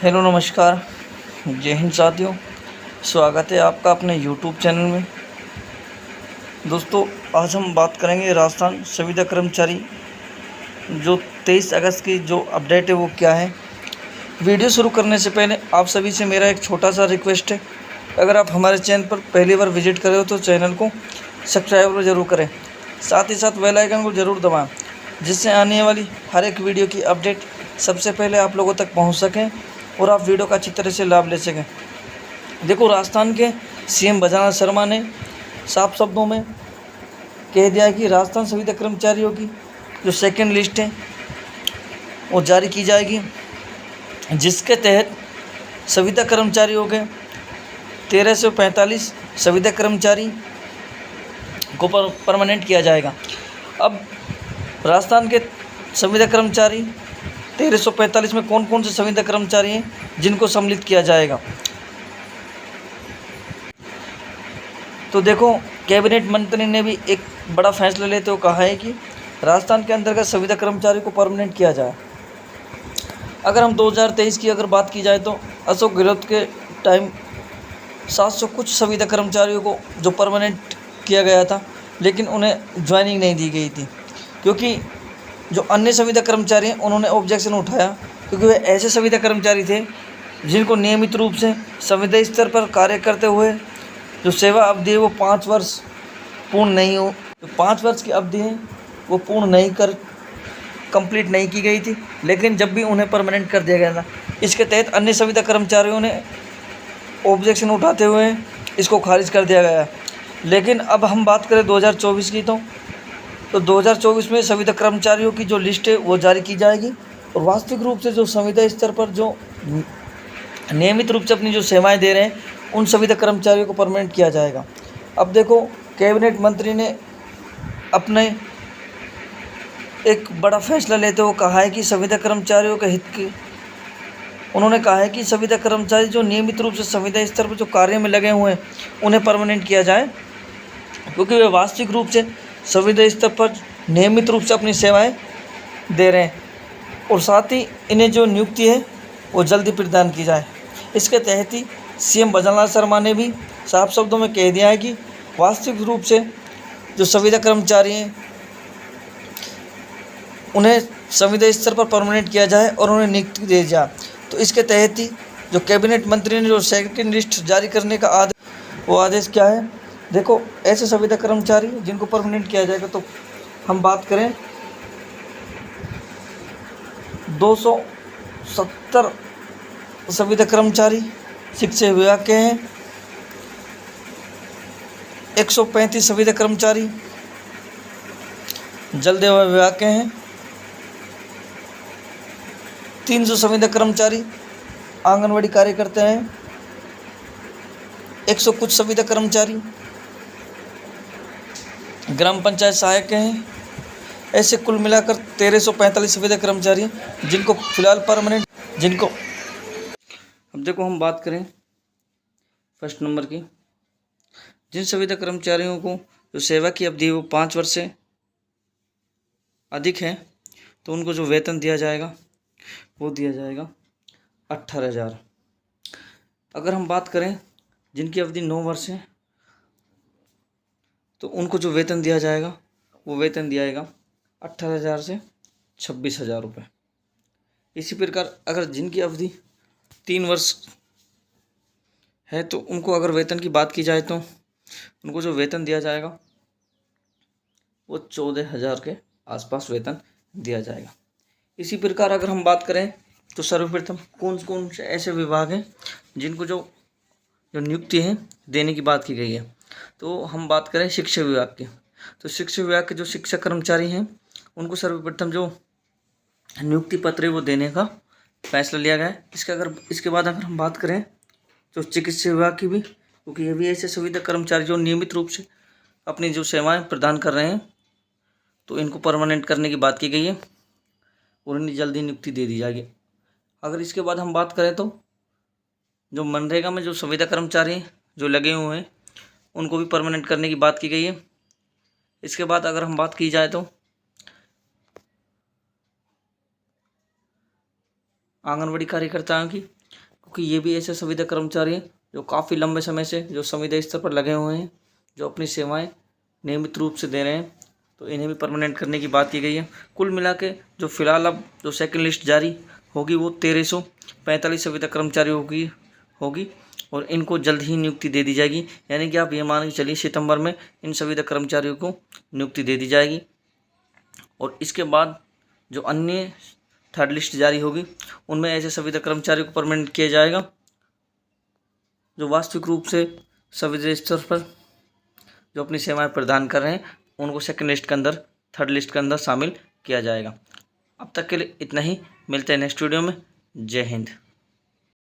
Hello नमस्कार। जय हिंद साथियों। स्वागत है आपका अपने यूट्यूब चैनल में। दोस्तों, आज हम बात करेंगे राजस्थान संविदा कर्मचारी जो 23 अगस्त की जो अपडेट है वो क्या है। वीडियो शुरू करने से पहले आप सभी से मेरा एक छोटा सा रिक्वेस्ट है, अगर आप हमारे चैनल पर पहली बार विजिट कर रहे हो तो चैनल को सब्सक्राइब ज़रूर करें, साथ ही साथ बेल आइकन को ज़रूर दबाएँ, जिससे आने वाली हर एक वीडियो की अपडेट सबसे पहले आप लोगों तक पहुंच सकें और आप वीडियो का अच्छी तरह से लाभ ले सकें। देखो, राजस्थान के सीएम भजनलाल शर्मा ने साफ शब्दों में कह दिया है कि राजस्थान संविदा कर्मचारियों की जो सेकंड लिस्ट है वो जारी की जाएगी, जिसके तहत संविदा कर्मचारियों के 1345 संविदा कर्मचारी को परमानेंट किया जाएगा। अब राजस्थान के संविदा कर्मचारी 1345 में कौन कौन से संविदा कर्मचारी हैं जिनको सम्मिलित किया जाएगा, तो देखो, कैबिनेट मंत्री ने भी एक बड़ा फैसला लेते हुए कहा है कि राजस्थान के अंतर्गत संविदा कर्मचारी को परमानेंट किया जाए। अगर हम 2023 की अगर बात की जाए तो अशोक गहलोत के टाइम 700 कुछ संविदा कर्मचारियों को जो परमानेंट किया गया था, लेकिन उन्हें ज्वाइनिंग नहीं दी गई थी, क्योंकि जो अन्य संविदा कर्मचारी हैं उन्होंने ऑब्जेक्शन उठाया, क्योंकि वे ऐसे संविदा कर्मचारी थे जिनको नियमित रूप से संविदा स्तर पर कार्य करते हुए जो सेवा अवधि है वो 5 वर्ष पूर्ण नहीं हो, जो 5 वर्ष की अवधि है वो पूर्ण नहीं कर कंप्लीट नहीं की गई थी, लेकिन जब भी उन्हें परमानेंट कर दिया गया था। इसके तहत अन्य संविदा कर्मचारियों ने ऑब्जेक्शन उठाते हुए इसको खारिज कर दिया गया। लेकिन अब हम बात करें 2024 की, तो 2024 में संविदा कर्मचारियों की जो लिस्ट है वो जारी की जाएगी, और वास्तविक रूप से जो संविदा स्तर पर जो नियमित रूप से अपनी जो सेवाएं दे रहे हैं उन संविदा कर्मचारियों को परमानेंट किया जाएगा। अब देखो, कैबिनेट मंत्री ने अपने एक बड़ा फैसला लेते हुए कहा है कि संविदा कर्मचारियों के हित की उन्होंने कहा है कि संविदा कर्मचारी जो नियमित रूप से संविदा स्तर पर जो कार्य में लगे हुए हैं उन्हें परमानेंट किया जाए, क्योंकि वे वास्तविक रूप से संविदा स्तर पर नियमित रूप से अपनी सेवाएं दे रहे हैं, और साथ ही इन्हें जो नियुक्ति है वो जल्दी प्रदान की जाए। इसके तहत ही सीएम भजनलाल शर्मा ने भी साफ शब्दों में कह दिया है कि वास्तविक रूप से जो संविदा कर्मचारी हैं उन्हें संविदा स्तर पर परमानेंट किया जाए और उन्हें नियुक्ति दी जाए। तो इसके तहत ही जो कैबिनेट मंत्री ने जो सेकंड लिस्ट जारी करने का आदेश क्या है, देखो, ऐसे संविदा कर्मचारी जिनको परमानेंट किया जाएगा, तो हम बात करें 270 संविदा कर्मचारी शिक्षा विभाग के हैं, 135 संविदा कर्मचारी जल सेवा विभाग के हैं, 300 संविदा कर्मचारी आंगनवाड़ी कार्यकर्ता हैं, 100 कुछ संविदा कर्मचारी ग्राम पंचायत सहायक हैं। ऐसे कुल मिलाकर 1345 संविदा कर्मचारी जिनको फिलहाल परमानेंट अब देखो, हम बात करें फर्स्ट नंबर की, जिन संविदा कर्मचारियों को जो सेवा की अवधि वो 5 वर्ष से अधिक है, तो उनको जो वेतन दिया जाएगा वो दिया जाएगा 18,000। अगर हम बात करें जिनकी अवधि 9 वर्ष है, तो उनको जो वेतन दिया जाएगा वो वेतन दिया जाएगा 18,000 से 26,000 रुपये। इसी प्रकार अगर जिनकी अवधि 3 वर्ष है, तो उनको अगर वेतन की बात की जाए तो उनको जो वेतन दिया जाएगा वो 14,000 के आसपास वेतन दिया जाएगा। इसी प्रकार अगर हम बात करें तो सर्वप्रथम कौन कौन से ऐसे विभाग हैं जिनको जो नियुक्ति है देने की बात की गई है, तो हम बात करें शिक्षा विभाग की। तो शिक्षा विभाग के जो शिक्षक कर्मचारी हैं उनको सर्वप्रथम जो नियुक्ति पत्र है वो देने का फैसला लिया गया है। इसके बाद अगर हम बात करें तो चिकित्सा विभाग की भी, क्योंकि ये भी ऐसे संविदा कर्मचारी जो नियमित रूप से अपनी जो सेवाएं प्रदान कर रहे हैं, तो इनको परमानेंट करने की बात की गई है और इन्हें जल्दी नियुक्ति दे दी जाएगी। अगर इसके बाद हम बात करें तो जो मनरेगा में जो संविदा कर्मचारी जो लगे हुए हैं उनको भी परमानेंट करने की बात की गई है। इसके बाद अगर हम बात की जाए तो आंगनवाड़ी कार्यकर्ताओं की, क्योंकि ये भी ऐसे संविदा कर्मचारी हैं जो काफ़ी लंबे समय से जो संविदा स्तर पर लगे हुए हैं, जो अपनी सेवाएं नियमित रूप से दे रहे हैं, तो इन्हें भी परमानेंट करने की बात की गई है। कुल मिला के जो फिलहाल अब जो सेकंड लिस्ट जारी होगी वो 1345 संविदा कर्मचारियों की होगी और इनको जल्द ही नियुक्ति दे दी जाएगी। यानी कि आप ये मान के चलिए सितंबर में इन संविदा कर्मचारियों को नियुक्ति दे दी जाएगी और इसके बाद जो अन्य थर्ड लिस्ट जारी होगी उनमें ऐसे संविदा कर्मचारियों को परमानेंट किया जाएगा जो वास्तविक रूप से संविदा स्तर पर जो अपनी सेवाएं प्रदान कर रहे हैं, उनको सेकंड लिस्ट के अंदर, थर्ड लिस्ट के अंदर शामिल किया जाएगा। अब तक के लिए इतना ही, मिलते हैं नेक्स्ट वीडियो में। जय हिंद।